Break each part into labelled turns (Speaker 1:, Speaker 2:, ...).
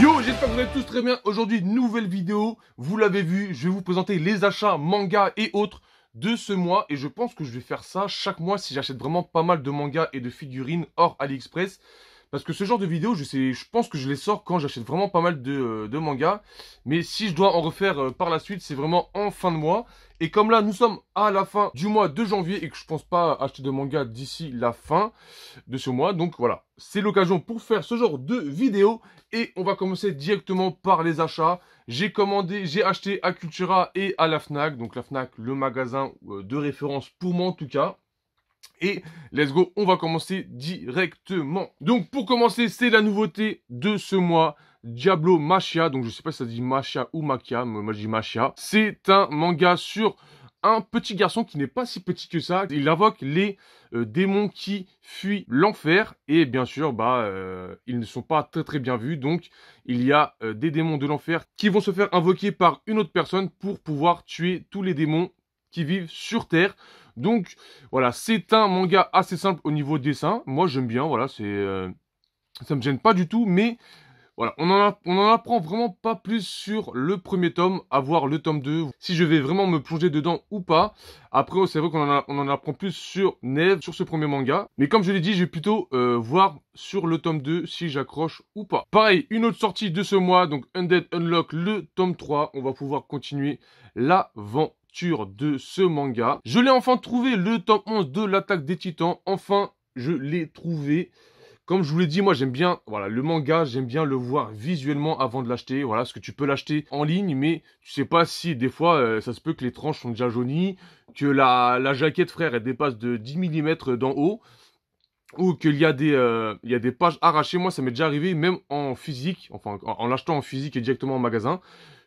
Speaker 1: Yo, j'espère que vous allez tous très bien. Aujourd'hui, nouvelle vidéo. Vous l'avez vu, je vais vous présenter les achats manga et autres de ce mois. Et je pense que je vais faire ça chaque mois si j'achète vraiment pas mal de mangas et de figurines hors AliExpress. Parce que ce genre de vidéo, je pense que je les sors quand j'achète vraiment pas mal de mangas. Mais si je dois en refaire par la suite, c'est vraiment en fin de mois. Et comme là, nous sommes à la fin du mois de janvier et que je pense pas acheter de manga d'ici la fin de ce mois. Donc voilà, c'est l'occasion pour faire ce genre de vidéo. Et on va commencer directement par les achats. J'ai acheté à Cultura et à la Fnac. Donc la Fnac, le magasin de référence pour moi en tout cas. Et let's go, on va commencer directement. Donc pour commencer, c'est la nouveauté de ce mois, Diablo Machia. Donc je sais pas si ça dit Machia ou Machia, mais moi je dis Machia. C'est un manga sur un petit garçon qui n'est pas si petit que ça. Il invoque les démons qui fuient l'enfer. Et bien sûr, ils ne sont pas très bien vus. Donc il y a des démons de l'enfer qui vont se faire invoquer par une autre personne pour pouvoir tuer tous les démons qui vivent sur Terre. Donc voilà, c'est un manga assez simple au niveau dessin. Moi j'aime bien, voilà, ça me gêne pas du tout, mais voilà, on en apprend vraiment pas plus sur le premier tome, à voir le tome 2, si je vais vraiment me plonger dedans ou pas. Après, c'est vrai on en apprend plus sur Neve, sur ce premier manga. Mais comme je l'ai dit, je vais plutôt voir sur le tome 2 si j'accroche ou pas. Pareil, une autre sortie de ce mois, donc Undead Unlock, le tome 3. On va pouvoir continuer l'aventure de ce manga. Je l'ai enfin trouvé, le tome 11 de l'Attaque des Titans. Enfin, je l'ai trouvé. Comme je vous l'ai dit, moi j'aime bien, voilà, le manga, j'aime bien le voir visuellement avant de l'acheter. Voilà, parce que tu peux l'acheter en ligne, mais tu sais pas si des fois ça se peut que les tranches sont déjà jaunies, que la jaquette, frère, elle dépasse de 10 mm d'en haut, ou qu'il y a des pages arrachées. Moi, ça m'est déjà arrivé, même en physique, enfin en l'achetant en physique et directement en magasin,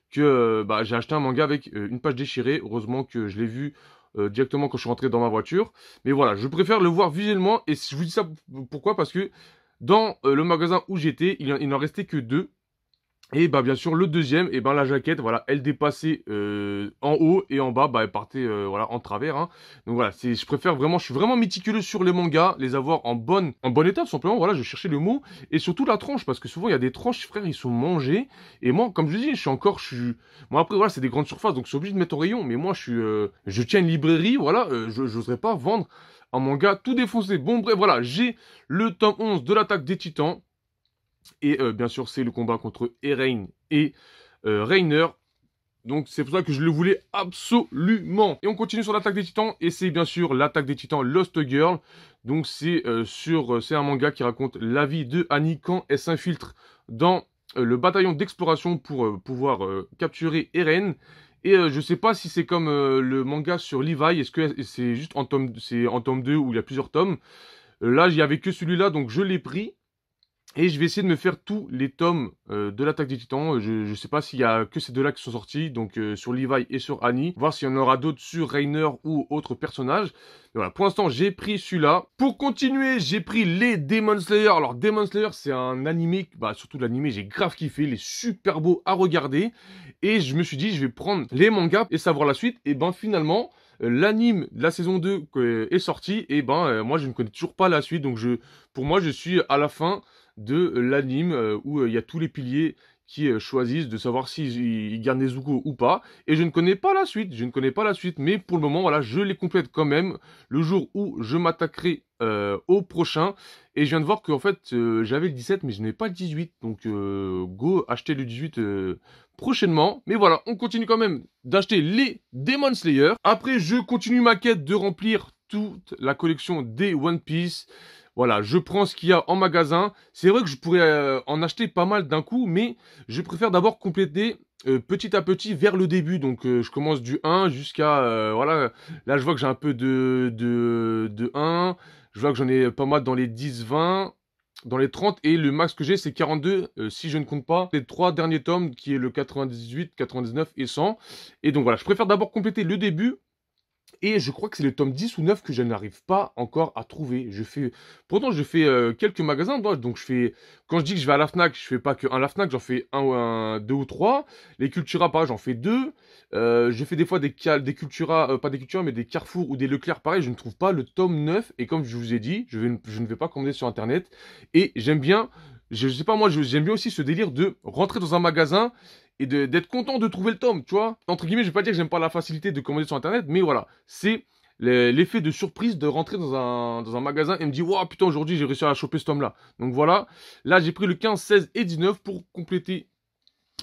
Speaker 1: que j'ai acheté un manga avec une page déchirée. Heureusement que je l'ai vu directement quand je suis rentré dans ma voiture. Mais voilà, je préfère le voir visuellement. Et je vous dis ça pourquoi? Parce que dans le magasin où j'étais, il n'en restait que deux. Et bien sûr le deuxième, et la jaquette, voilà, elle dépassait en haut et en bas, elle partait voilà en travers. Hein. Donc voilà, je préfère vraiment, je suis vraiment méticuleux sur les mangas, les avoir en bon état tout simplement. Voilà, je cherchais le mot et surtout la tranche parce que souvent il y a des tranches, frère, ils sont mangés. Et moi, comme je dis, moi après voilà, c'est des grandes surfaces, donc je suis obligé de mettre au rayon. Mais moi, je tiens une librairie, voilà, je n'oserais pas vendre un manga tout défoncé. Bon bref, voilà, j'ai le tome 11 de l'Attaque des Titans. Et bien sûr, c'est le combat contre Eren et Reiner. Donc c'est pour ça que je le voulais absolument. Et on continue sur l'Attaque des Titans. Et c'est bien sûr l'Attaque des Titans Lost Girl. Donc c'est un manga qui raconte la vie de Annie quand elle s'infiltre dans le bataillon d'exploration pour pouvoir capturer Eren. Et je sais pas si c'est comme le manga sur Levi. Est-ce que c'est juste en tome 2 où il y a plusieurs tomes. Là, il n'y avait que celui-là, donc je l'ai pris. Et je vais essayer de me faire tous les tomes de l'Attaque des Titans. Je sais pas s'il y a que ces deux-là qui sont sortis, donc sur Levi et sur Annie. Voir s'il y en aura d'autres sur Reiner ou autres personnages. Mais voilà, pour l'instant, j'ai pris celui-là. Pour continuer, j'ai pris les Demon Slayer. Alors, Demon Slayer, c'est un animé, surtout l'animé, j'ai grave kiffé. Il est super beau à regarder. Et je me suis dit, je vais prendre les mangas et savoir la suite. Et finalement, l'anime de la saison 2 est sorti. Et moi, je ne connais toujours pas la suite. Donc, pour moi, je suis à la fin de l'anime où il y a tous les piliers qui choisissent de savoir s'ils gardent Nezuko ou pas. Et je ne connais pas la suite, mais pour le moment, voilà, je les complète quand même le jour où je m'attaquerai au prochain. Et je viens de voir qu'en fait, j'avais le 17, mais je n'ai pas le 18. Donc, go acheter le 18 prochainement. Mais voilà, on continue quand même d'acheter les Demon Slayer. Après, je continue ma quête de remplir toute la collection des One Piece. Voilà, je prends ce qu'il y a en magasin. C'est vrai que je pourrais en acheter pas mal d'un coup, mais je préfère d'abord compléter petit à petit vers le début. Donc je commence du 1 jusqu'à... voilà, là je vois que j'ai un peu de 1. Je vois que j'en ai pas mal dans les 10, 20, dans les 30. Et le max que j'ai c'est 42, si je ne compte pas les 3 derniers tomes, qui est le 98, 99 et 100. Et donc voilà, je préfère d'abord compléter le début. Et je crois que c'est le tome 10 ou 9 que je n'arrive pas encore à trouver. Pourtant, je fais quelques magasins. Donc, quand je dis que je vais à la Fnac, je fais pas que un la Fnac, j'en fais deux ou trois. Les Cultura, pareil, j'en fais deux. Je fais des fois des Cultura, pas des Cultura, mais des Carrefour ou des Leclerc, pareil, je ne trouve pas le tome 9. Et comme je vous ai dit, je ne vais pas commander sur Internet. Et j'aime bien je sais pas, moi, j'aime bien aussi ce délire de rentrer dans un magasin et d'être content de trouver le tome, tu vois. Entre guillemets, je vais pas dire que j'aime pas la facilité de commander sur Internet, mais voilà, c'est l'effet de surprise de rentrer dans un magasin et me dire, waouh, putain, aujourd'hui, j'ai réussi à choper ce tome-là. Donc voilà, là, j'ai pris le 15, 16 et 19 pour compléter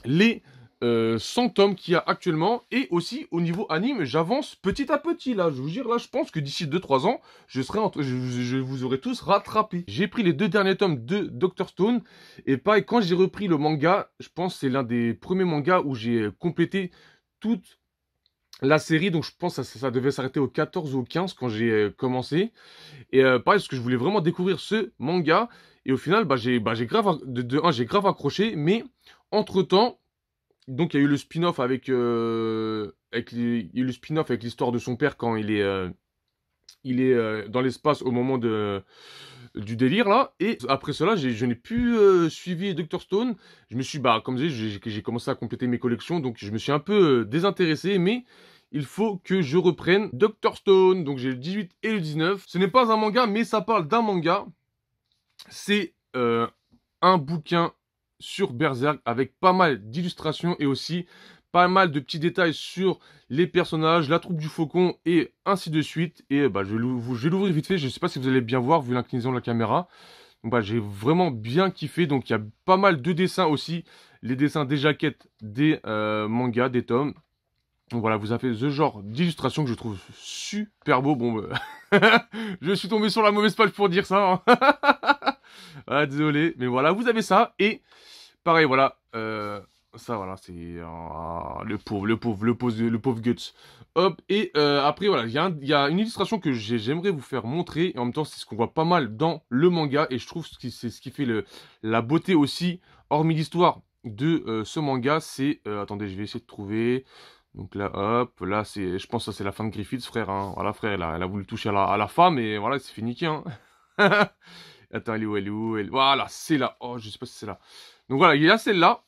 Speaker 1: les 100 tomes qu'il y a actuellement. Et aussi, au niveau anime, j'avance petit à petit, là. Je vous jure, là, je pense que d'ici 2-3 ans, je vous aurai tous rattrapé. J'ai pris les 2 derniers tomes de Dr. Stone. Et pareil, quand j'ai repris le manga, je pense que c'est l'un des premiers mangas où j'ai complété toute la série. Donc, je pense que ça devait s'arrêter au 14 ou au 15 quand j'ai commencé. Et pareil, parce que je voulais vraiment découvrir ce manga. Et au final, j'ai grave, j'ai grave accroché. Mais, entre-temps, donc il y a eu le spin-off avec, il y a eu le spin-off avec l'histoire de son père quand il est dans l'espace au moment du délire là. Et après cela, je n'ai plus suivi Dr. Stone. Je me suis, comme je disais, j'ai commencé à compléter mes collections. Donc je me suis un peu désintéressé. Mais il faut que je reprenne Dr. Stone. Donc j'ai le 18 et le 19. Ce n'est pas un manga, mais ça parle d'un manga. C'est un bouquin sur Berserk avec pas mal d'illustrations et aussi pas mal de petits détails sur les personnages, la troupe du faucon et ainsi de suite. Et je vais l'ouvrir vite fait, je sais pas si vous allez bien voir vu l'inclinaison de la caméra. Donc j'ai vraiment bien kiffé, donc il y a pas mal de dessins aussi, les dessins des jaquettes, des mangas, des tomes. Donc voilà, vous avez ce genre d'illustration que je trouve super beau. Bon, je suis tombé sur la mauvaise page pour dire ça. Hein. Ah, désolé, mais voilà, vous avez ça. Et pareil, voilà, ça, voilà, c'est le pauvre Guts. Hop, et après, voilà, il y a une illustration que j'aimerais vous faire montrer. Et en même temps, c'est ce qu'on voit pas mal dans le manga. Et je trouve que c'est ce qui fait la beauté aussi, hormis l'histoire de ce manga. C'est, attendez, je vais essayer de trouver. Donc là, hop, là, je pense que ça, c'est la fin de Griffiths, frère. Hein. Voilà, frère, elle a voulu toucher à la femme. Et voilà, c'est fini, hein. Attends, elle est où? Voilà, c'est là. Oh, je sais pas si c'est là. Donc voilà, il y a celle-là.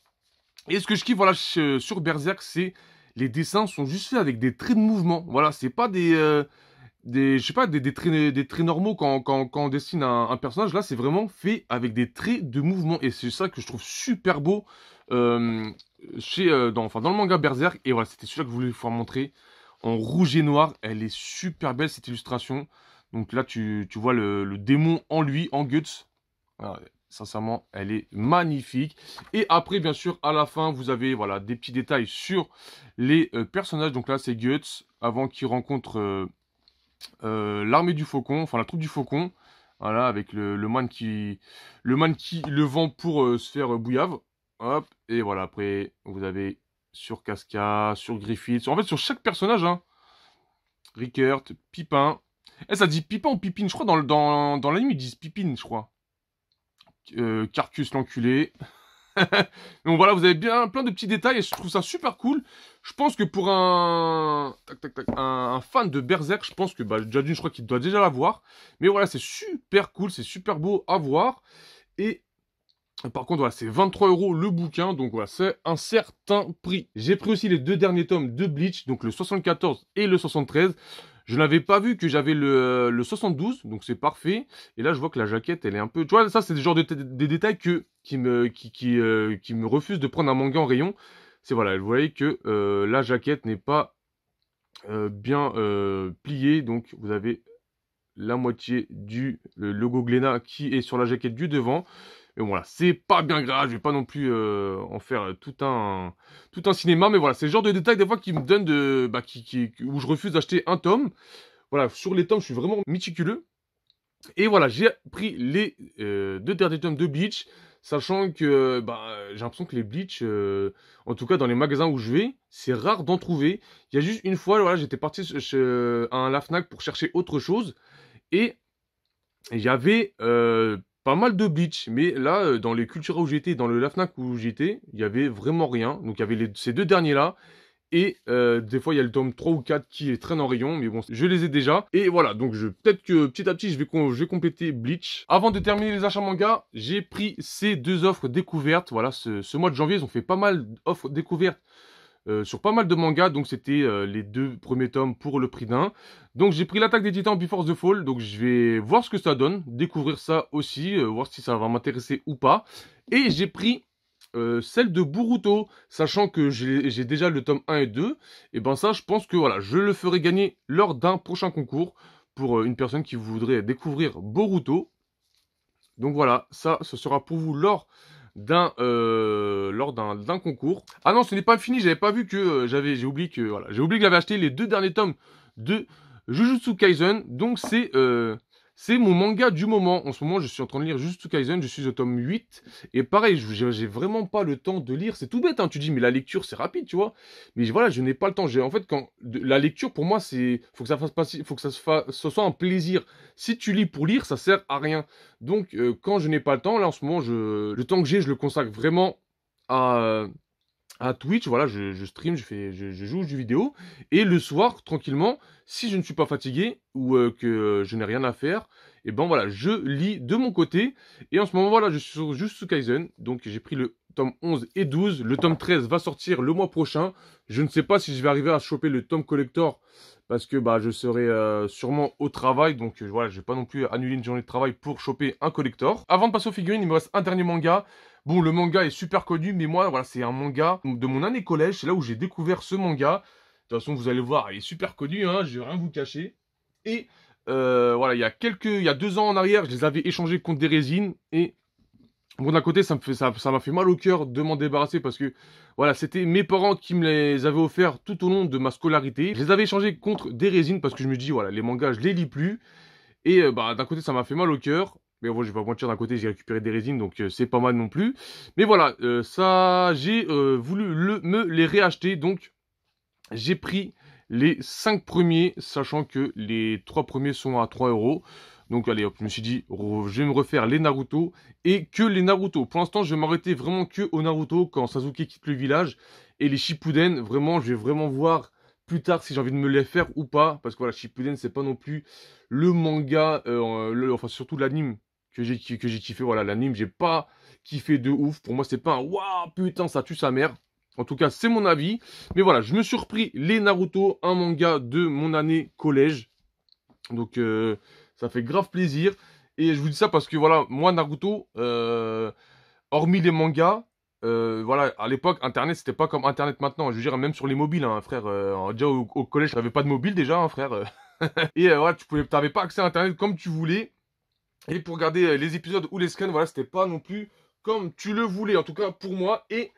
Speaker 1: Et ce que je kiffe, voilà, sur Berserk, c'est les dessins sont juste faits avec des traits de mouvement. Voilà, c'est pas je sais pas, des traits normaux quand on dessine un personnage. Là, c'est vraiment fait avec des traits de mouvement. Et c'est ça que je trouve super beau dans le manga Berserk. Et voilà, c'était celui-là que je voulais vous faire montrer. En rouge et noir, elle est super belle cette illustration. Donc là, tu vois le démon en lui, en Guts. Voilà, sincèrement, elle est magnifique. Et après, bien sûr, à la fin, vous avez voilà, des petits détails sur les personnages. Donc là, c'est Guts, avant qu'il rencontre l'armée du faucon, enfin la troupe du faucon. Voilà, avec le man qui le vend pour se faire bouillave. Hop, et voilà, après, vous avez sur Casca, sur Griffith, en fait, sur chaque personnage, hein. Rickert, Pipin. Eh, ça dit Pipin ou Pipine, je crois, dans l'anime, ils disent Pipine, je crois. Carcus l'enculé. Donc voilà, vous avez bien plein de petits détails et je trouve ça super cool. Je pense que pour un fan de Berserk, je pense que Jadun, je crois qu'il doit déjà l'avoir. Mais voilà, c'est super cool, c'est super beau à voir. Et par contre, voilà, c'est 23 € le bouquin, donc voilà, c'est un certain prix. J'ai pris aussi les 2 derniers tomes de Bleach, donc le 74 et le 73. Je n'avais pas vu que j'avais le 72, donc c'est parfait. Et là, je vois que la jaquette, elle est un peu... Tu vois, ça, c'est le genre des détails qui me refusent de prendre un manga en rayon. C'est voilà, vous voyez que la jaquette n'est pas bien pliée, donc vous avez la moitié du logo Glénat qui est sur la jaquette du devant. Et voilà, c'est pas bien grave, je vais pas non plus en faire tout un cinéma, mais voilà, c'est le genre de détails des fois qui me donnent où je refuse d'acheter un tome. Voilà, sur les tomes, je suis vraiment méticuleux. Et voilà, j'ai pris les 2 derniers tomes de Bleach, sachant que j'ai l'impression que les Bleach, en tout cas dans les magasins où je vais, c'est rare d'en trouver. Il y a juste une fois, voilà, j'étais parti à un La Fnac pour chercher autre chose, et il y avait pas mal de Bleach, mais là, dans les Cultura où j'étais, dans le La Fnac où j'étais, il y avait vraiment rien. Donc il y avait ces 2 derniers-là. Et des fois, il y a le tome 3 ou 4 qui traîne en rayon, mais bon, je les ai déjà. Et voilà, donc peut-être que petit à petit, je vais compléter Bleach. Avant de terminer les achats manga, j'ai pris ces 2 offres découvertes. Voilà, ce mois de janvier, ils ont fait pas mal d'offres découvertes sur pas mal de mangas, donc c'était les 2 premiers tomes pour le prix d'un. Donc j'ai pris l'Attaque des Titans Before the Fall, donc je vais voir ce que ça donne, découvrir ça aussi, voir si ça va m'intéresser ou pas. Et j'ai pris celle de Boruto, sachant que j'ai déjà le tome 1 et 2, et ben ça je pense que voilà, je le ferai gagner lors d'un prochain concours pour une personne qui voudrait découvrir Boruto. Donc voilà, ça ce sera pour vous lors d'un concours. Ah non, ce n'est pas fini, j'avais pas vu que j'ai oublié que voilà, j'ai oublié que j'avais acheté les 2 derniers tomes de Jujutsu Kaisen. Donc c'est mon manga du moment. En ce moment, je suis en train de lire Jujutsu Kaisen, je suis au tome 8 et pareil, j'ai vraiment pas le temps de lire, c'est tout bête hein, tu dis mais la lecture c'est rapide, tu vois. Mais voilà, je n'ai pas le temps. En fait la lecture pour moi, c'est faut que ça fasse passer, faut que ce soit un plaisir. Si tu lis pour lire, ça sert à rien. Donc, quand je n'ai pas le temps, là en ce moment, le temps que j'ai, je le consacre vraiment à, à Twitch. Voilà, je stream, je joue du vidéo. Et le soir, tranquillement, si je ne suis pas fatigué ou que je n'ai rien à faire, et ben voilà, je lis de mon côté. Et en ce moment, voilà, je suis sur Jujutsu Kaisen. Donc, j'ai pris le tome 11 et 12. Le tome 13 va sortir le mois prochain. Je ne sais pas si je vais arriver à choper le tome collector parce que bah, je serai sûrement au travail. Donc voilà, je vais pas non plus annuler une journée de travail pour choper un collector. Avant de passer aux figurines, il me reste un dernier manga. Bon, le manga est super connu, mais moi, voilà, c'est un manga de mon année collège. C'est là où j'ai découvert ce manga. De toute façon, vous allez voir, il est super connu, hein, je vais rien vous cacher. Et voilà, il y a 2 ans en arrière, je les avais échangés contre des résines. Et bon, d'un côté, ça m'a fait mal au cœur de m'en débarrasser parce que, voilà, c'était mes parents qui me les avaient offerts tout au long de ma scolarité. Je les avais échangés contre des résines parce que je me dis, voilà, les mangas, je les lis plus. Et bah, d'un côté, ça m'a fait mal au cœur. Mais bon, je vais pas mentir, d'un côté, j'ai récupéré des résines, donc c'est pas mal non plus. Mais voilà, j'ai voulu me les réacheter, donc j'ai pris les 5 premiers, sachant que les 3 premiers sont à 3 euros. Donc allez hop, je me suis dit, je vais me refaire les Naruto et que les Naruto. Pour l'instant, je vais m'arrêter vraiment que au Naruto quand Sasuke quitte le village. Et les Shippuden, vraiment, je vais vraiment voir plus tard si j'ai envie de me les faire ou pas. Parce que voilà, Shippuden, c'est pas non plus le manga, enfin surtout l'anime que j'ai kiffé. Voilà, l'anime, j'ai pas kiffé de ouf. Pour moi, c'est pas un waouh, putain, ça tue sa mère. En tout cas, c'est mon avis. Mais voilà, je me suis repris les Naruto, un manga de mon année collège. Donc, ça fait grave plaisir. Et je vous dis ça parce que, voilà, moi, Naruto, hormis les mangas, voilà, à l'époque, Internet, c'était pas comme Internet maintenant. Je veux dire, même sur les mobiles, hein, frère. Déjà, au collège, t'avais pas de mobile, déjà, hein, frère. Et voilà, t'avais pas accès à Internet comme tu voulais. Et pour regarder les épisodes ou les scans, voilà, c'était pas non plus comme tu le voulais. En tout cas, pour moi. Et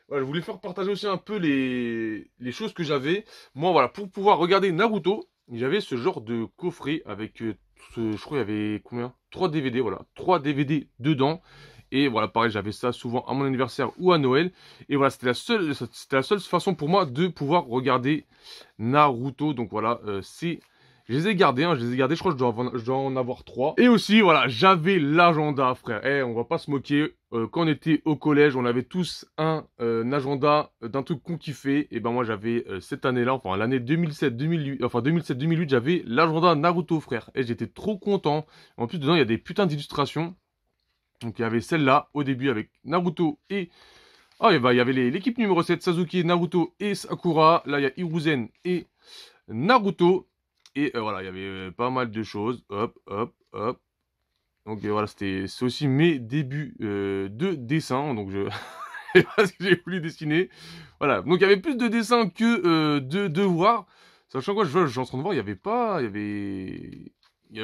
Speaker 1: voilà, je voulais faire partager aussi un peu les choses que j'avais. Moi, voilà, pour pouvoir regarder Naruto, j'avais ce genre de coffret avec, je crois, il y avait combien? 3 DVD, voilà. 3 DVD dedans. Et voilà, pareil, j'avais ça souvent à mon anniversaire ou à Noël. Et voilà, c'était la seule façon pour moi de pouvoir regarder Naruto. Donc voilà, je les ai gardés, hein, je crois que je dois en avoir 3. Et aussi, voilà, j'avais l'agenda, frère. Eh, on va pas se moquer. Quand on était au collège, on avait tous un agenda d'un truc qu'on kiffait. Et ben moi, j'avais cette année-là, enfin l'année 2007-2008, enfin 2007-2008, j'avais l'agenda Naruto, frère. Et j'étais trop content. En plus, dedans, il y a des putains d'illustrations. Donc, il y avait celle-là, au début, avec Naruto et... Ah, il y avait l'équipe numéro 7, Sasuke, Naruto et Sakura. Là, il y a Hiruzen et Naruto. Et voilà, il y avait pas mal de choses. Hop, hop, hop. Donc voilà, c'est aussi mes débuts de dessin. Donc je parce que j'ai voulu dessiner. Voilà. Donc il y avait plus de dessins que de devoirs. Sachant quoi, je suis en train de voir, il y avait pas. Il y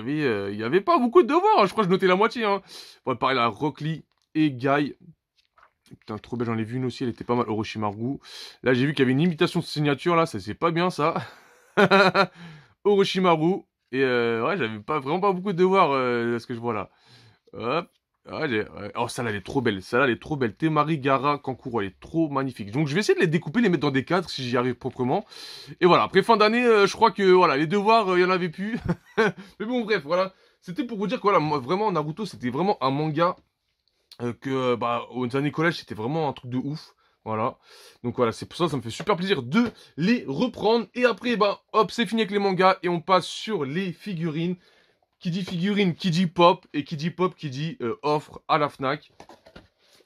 Speaker 1: avait pas beaucoup de devoirs. Hein. Je crois que je notais la moitié. Hein. Bon, pareil là, Rock Lee et Guy. Putain, trop belle, j'en ai vu une aussi, elle était pas mal. Orochimaru. Là, j'ai vu qu'il y avait une imitation de signature, là, ça c'est pas bien ça. Orochimaru. Et ouais, j'avais vraiment pas beaucoup de devoirs, ce que je vois là. Hop. Ah, ouais. Oh, celle-là, elle est trop belle. Celle-là, elle est trop belle. Temari Gara Kankuro, elle est trop magnifique. Donc, je vais essayer de les découper, les mettre dans des cadres si j'y arrive proprement. Et voilà, après fin d'année, je crois que voilà, les devoirs, il y en avait plus. Mais bon, bref, voilà. C'était pour vous dire que voilà, moi, vraiment, Naruto, c'était vraiment un manga que, bah, aux années collège, c'était vraiment un truc de ouf. Voilà. Donc voilà, c'est pour ça que ça me fait super plaisir de les reprendre. Et après, bah, hop, c'est fini avec les mangas. Et on passe sur les figurines. Qui dit figurine, qui dit pop. Et qui dit pop, qui dit offre à la Fnac.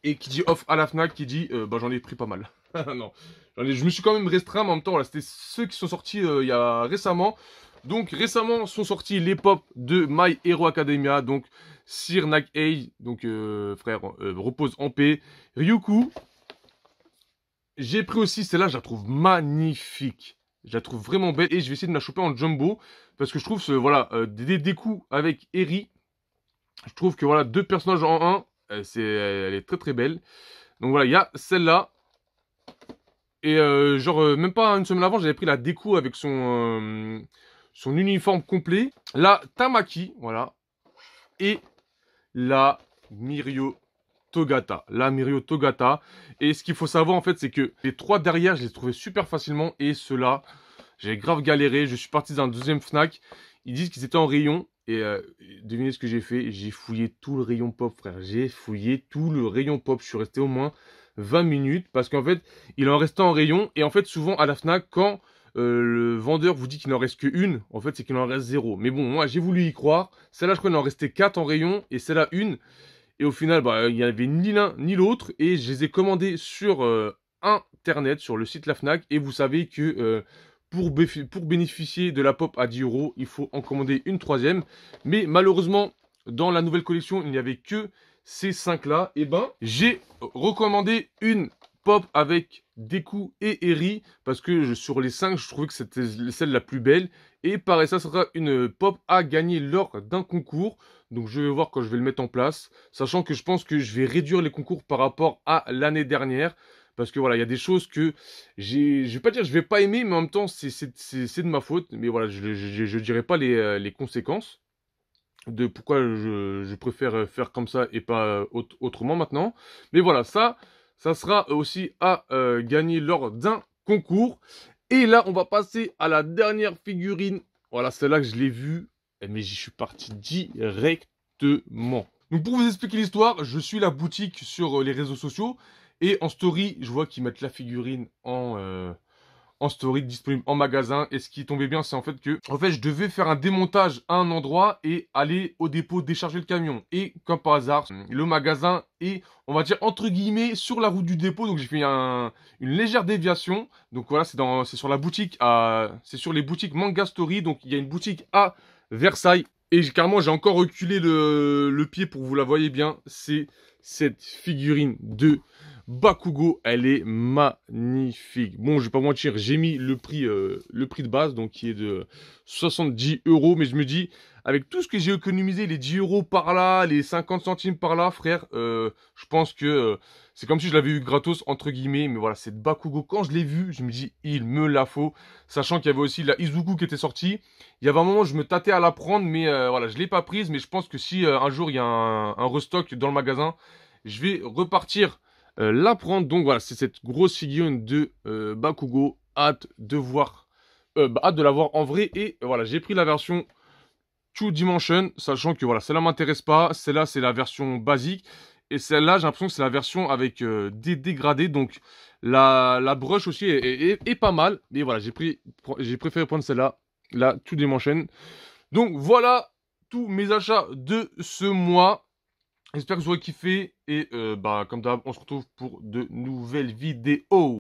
Speaker 1: Et qui dit off à la Fnac, qui dit bah j'en ai pris pas mal. Non, je me suis quand même restreint, mais en même temps, voilà, c'était ceux qui sont sortis il y a récemment. Donc récemment sont sortis les pop de My Hero Academia, donc Sir Nag-Ei, donc frère, repose en paix, Ryuku. J'ai pris aussi celle-là, je la trouve magnifique. Je la trouve vraiment belle et je vais essayer de me la choper en jumbo parce que je trouve voilà des coups avec Eri. Je trouve que voilà, deux personnages en un, elle est très très belle. Donc voilà, il y a celle-là. Et genre, même pas une semaine avant, j'avais pris la déco avec son uniforme complet. La Tamaki, voilà. Et la Mirio Togata. La Mirio Togata. Et ce qu'il faut savoir, en fait, c'est que les trois derrière, je les trouvais super facilement. Et ceux-là, j'ai grave galéré. Je suis parti dans un deuxième Fnac. Ils disent qu'ils étaient en rayon. Et devinez ce que j'ai fait. J'ai fouillé tout le rayon pop, frère. J'ai fouillé tout le rayon pop. Je suis resté au moins 20 minutes. Parce qu'en fait, il en restait en rayon. Et en fait, souvent à la Fnac, quand le vendeur vous dit qu'il n'en reste qu'une, en fait, c'est qu'il en reste 0. Mais bon, moi, j'ai voulu y croire. Celle-là, je crois qu'il en restait 4 en rayon. Et celle-là, une. Et au final, bah, il n'y avait ni l'un ni l'autre. Et je les ai commandés sur Internet, sur le site La Fnac. Et vous savez que pour bénéficier de la pop à 10 €, il faut en commander une troisième. Mais malheureusement, dans la nouvelle collection, il n'y avait que ces 5-là. Et ben, j'ai recommandé une pop avec Deku et Eri. Parce que sur les 5, je trouvais que c'était celle la plus belle. Et pareil, ça sera une pop à gagner lors d'un concours. Donc je vais voir quand je vais le mettre en place. Sachant que je pense que je vais réduire les concours par rapport à l'année dernière. Parce que voilà, il y a des choses que je vais pas dire je vais pas aimer, mais en même temps c'est de ma faute. Mais voilà, je dirai pas les conséquences de pourquoi je préfère faire comme ça et pas autrement maintenant. Mais voilà, ça sera aussi à gagner lors d'un concours. Et là, on va passer à la dernière figurine. Voilà, celle-là que je l'ai vue, mais j'y suis parti directement. Donc pour vous expliquer l'histoire, je suis la boutique sur les réseaux sociaux. Et en story, je vois qu'ils mettent la figurine en story disponible en magasin. Et ce qui tombait bien, c'est en fait que je devais faire un démontage à un endroit et aller au dépôt décharger le camion. Et comme par hasard, le magasin est, on va dire, entre guillemets, sur la route du dépôt. Donc j'ai fait une légère déviation. Donc voilà, c'est sur la boutique c'est sur les boutiques Manga Story. Donc il y a une boutique à Versailles. Et carrément, j'ai encore reculé le pied pour que vous la voyez bien. C'est cette figurine de Bakugo, elle est magnifique. Bon, je vais pas mentir, j'ai mis le prix de base, donc qui est de 70 €. Mais je me dis, avec tout ce que j'ai économisé, les 10 € par là, les 50 centimes par là, frère, je pense que c'est comme si je l'avais eu gratos, entre guillemets. Mais voilà, cette Bakugo, quand je l'ai vu, je me dis, il me la faut. Sachant qu'il y avait aussi la Izuku qui était sortie. Il y avait un moment, je me tâtais à la prendre, mais voilà, je l'ai pas prise. Mais je pense que si un jour, il y a un restock dans le magasin, je vais repartir la prendre. Donc voilà, c'est cette grosse figurine de Bakugo. Hâte de voir, hâte de la voir en vrai. Et voilà, j'ai pris la version Two Dimension, sachant que voilà, celle-là m'intéresse pas. Celle-là, c'est la version basique. Et celle-là, j'ai l'impression que c'est la version avec des dégradés. Donc la brush aussi est pas mal. Mais voilà, j'ai préféré prendre celle-là, la Two Dimension. Donc voilà tous mes achats de ce mois. J'espère que vous aurez kiffé et bah comme d'hab, on se retrouve pour de nouvelles vidéos.